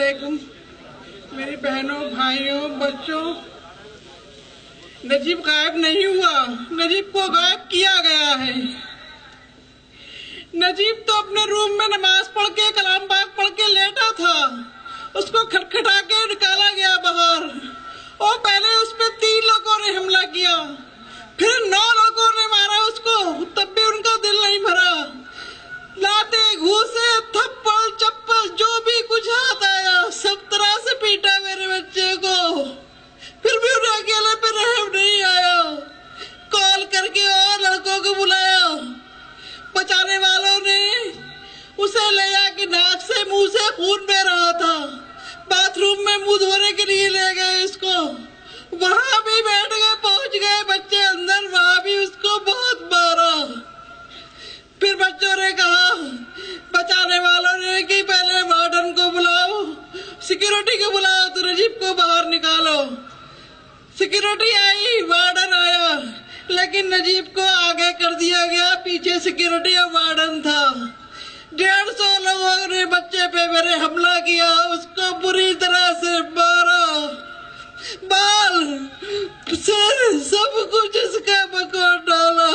वालेकुम। मेरी बहनों, भाइयों, बच्चों, नजीब गायब नहीं हुआ, नजीब को गायब किया गया है। नजीब तो अपने रूम में नमाज पढ़ के कलाम पाक पढ़ के लेटा था, उसको खटखटा के निकाला गया बाहर और पहले उस पे 3 लोगों ने हमला किया, फिर 9 लोगों ने मारा उसको, तब भी उनका दिल नहीं भरा। लाते, घूसे, थप्पड़, चप्पल, जो भी कुछ हाथ आया सब तरह से पीटा मेरे बच्चे को, फिर भी उन्हें अकेले पे रहम नहीं आया। कॉल करके और लड़कों को बुलाया, बचाने वालों ने उसे ले जाके नाक से मुंह से खून बह रहा था, बाथरूम में मुंह धोने के लिए ले गए इसको, वहां भी बैठ गए, पहुंच गए बच्चे अंदर, वहां भी उसको बहुत मारा। फिर बच्चों ने कहा, बचाने वालों ने कि पहले वार्डन को बुलाओ, सिक्योरिटी को बुलाओ, तो नजीब को बाहर निकालो। सिक्योरिटी आई, वार्डन आया, लेकिन नजीब को आगे कर दिया गया, पीछे सिक्योरिटी और वार्डन था। 150 लोगों ने बच्चे पे मेरे हमला किया, उसको बुरी तरह से मारा, बाल, सिर, सब कुछ इसका बकोर डाला।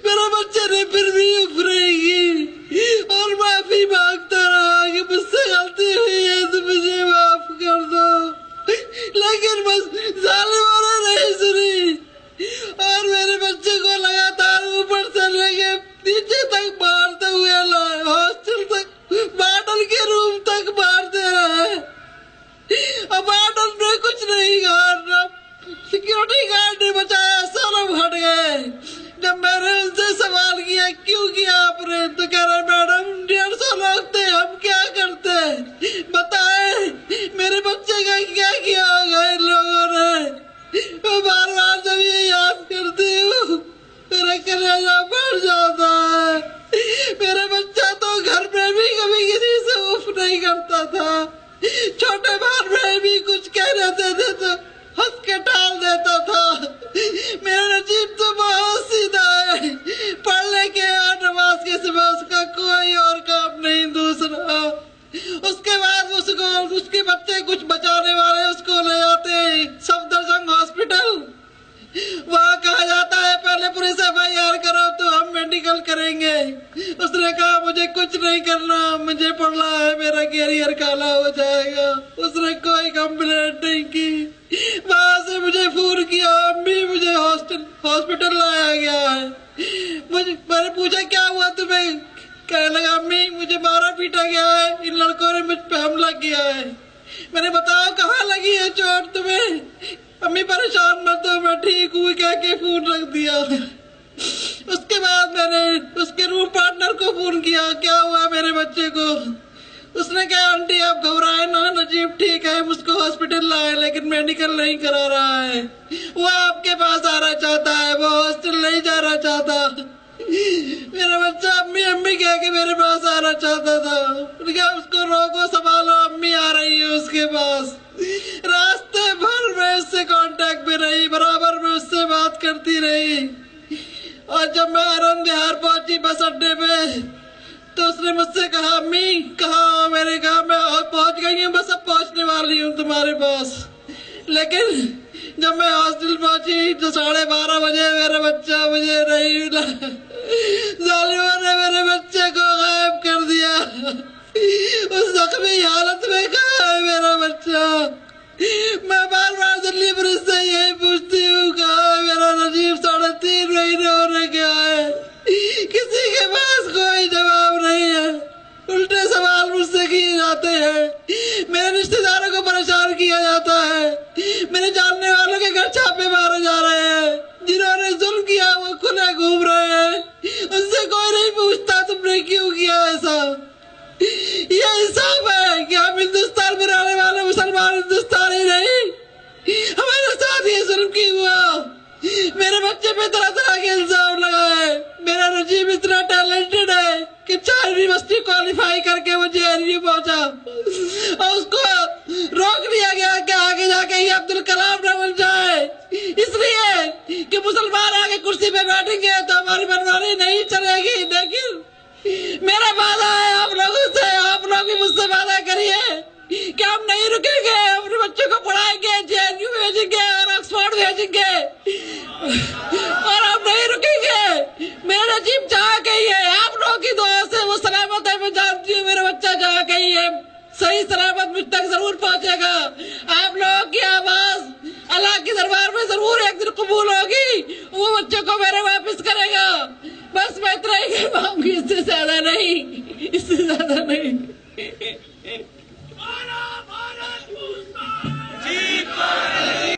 मेरे बच्चे ने फिर भी उफरेगी और माफी मांगता रहा कि मुझसे गलती हुई है तो मुझे माफ कर दो, लेकिन बस जालिमों ने नहीं सुनी और मेरे बच्चे को लगातार ऊपर से लेके नीचे तक मारते हुए लाए, हॉस्टल तक, वार्डन के रूम तक मारते रहे। अब वार्डन ने कुछ नहीं कहा, सिक्योरिटी गार्ड ने बचाया, सब हट गए। जब मैंने उनसे सवाल किया क्यों किया आपने, तो कह रहे मैडम 150 लोग थे, हम क्या करते, बताए मेरे बच्चे का क्या किया होगा इन लोगों ने। मैं बार बार जब ये याद करती हूँ मेरा कलेजा फट जाता है। मेरा बच्चा तो घर में भी कभी किसी से उफ नहीं करता था, छोटे भाई में भी कुछ कह देते थे तो हंस के टाल देता था। मेरा नजीब तो बहुत सीधा है, पढ़ने के और नमाज के सिवा उसका कोई और काम नहीं दूसरा। उसके बाद उसके बच्चे कुछ बचाने वाले उसको ले जाते हैं सफदरजंग हॉस्पिटल, वहाँ कहा जाता है पहले पुलिस FIR करो तो हम मेडिकल करेंगे। उसने कहा मुझे कुछ नहीं करना, मुझे पढ़ना है, मेरा कैरियर काला हो जाएगा। उसने कोई कंप्लेंट नहीं की, वहां से मुझे फोन किया, अम्मी मुझे हॉस्पिटल लाया गया है। मैंने पूछा क्या हुआ तुम्हें, कहने लगा अम्मी मुझे मारा पीटा गया है, इन लड़कों ने मुझ पे हमला किया है। मैंने बताओ कहाँ लगी है चोट तुम्हें, अम्मी परेशान मत हो मैं ठीक हूँ कह के फोन रख दिया। उसके बाद मैंने उसके रूम पार्टनर को फोन किया क्या हुआ मेरे बच्चे को। उसने कहा आंटी आप घबराए ना, नजीब ठीक है, उसको हॉस्पिटल लाए लेकिन मेडिकल नहीं करा रहा है, वो आपके पास आना चाहता है, वो हॉस्टल नहीं जाना चाहता। मेरा बच्चा अम्मी अम्मी कह के मेरे पास आना चाहता था, उसको रोको संभालो, अम्मी आ रही है उसके पास। रास्ते भर में उससे कांटेक्ट में रही, बराबर में उससे बात करती रही, और जब मैं आनंद बिहार पहुंची बस अड्डे पे तो उसने मुझसे कहा अम्मी कहाँ हो, मैंने कहा मैं पहुंच गई हूँ, बस अब पहुंचने वाली हूँ तुम्हारे पास। लेकिन जब मैं हॉस्टल पहुंची तो 12:30 बजे मेरा बच्चा मुझे नहीं मिला, जालिमों ने मेरे बच्चे को गायब कर दिया। उस जख्मी हालत में कहाँ है मेरा बच्चा। मैं बार बार दिल्ली पुलिस से यही पूछती हूँ कहाँ है मेरा नजीब, 3.5 महीने होने के आए, किसी के पास कोई जवाब नहीं है, उल्टे सवाल मुझसे किए जाते हैं, मेरे रिश्तेदारों को परेशान किया जाता है, मेरे जानने वालों के घर छापे मारे जा रहे हैं, जिन्होंने जुल्म किया वो खुले घूम रहे हैं, उनसे कोई नहीं पूछता तुमने क्यों किया ऐसा। ये इंसाफ है कि हम हिंदुस्तान में रहने वाले मुसलमान हिंदुस्तानी नहीं, हमारे साथ ये जुल्म क्यों हुआ। मेरे बच्चे पे तरह तरह के इल्जाम लगाए, मेरा नजीब इतना टैलेंटेड है कि 4 यूनिवर्सिटी क्वालिफाई करके वो JNU पहुंचा और उसको रोक दिया गया कि आगे जाके ये अब्दुल कलाम न बन जाए, इसलिए कि मुसलमान आगे कुर्सी पे बैठेंगे तो हमारी मनमानी नहीं चलेगी। लेकिन मेरा वादा है आप लोगों से, आप लोग کہ مجھ سے وعدہ کریے کہ ہم نہیں رکیں گے, اپنے بچوں کو پڑھائیں گے, JNU بھیجیں گے اور آکسفورڈ بھیجیں گے, اور ہم نہیں رکیں گے. میرا نجیب جہاں کہیں ہے, آپ لوگوں کی دعا سے وہ سلامت ہے. میں جانتی ہوں میرا بچہ جہاں کہیں ہے صحیح سلامت مجھ تک ضرور پہنچے گا. آپ لوگوں کی آواز اللہ کے دربار میں ضرور ایک دن قبول ہوگی, وہ بچوں کو میرے واپس کرے گا. بس میں اتنا ہی کہہ پاؤں گی, اس سے زیادہ نہیں, اس سے زیادہ نہیں.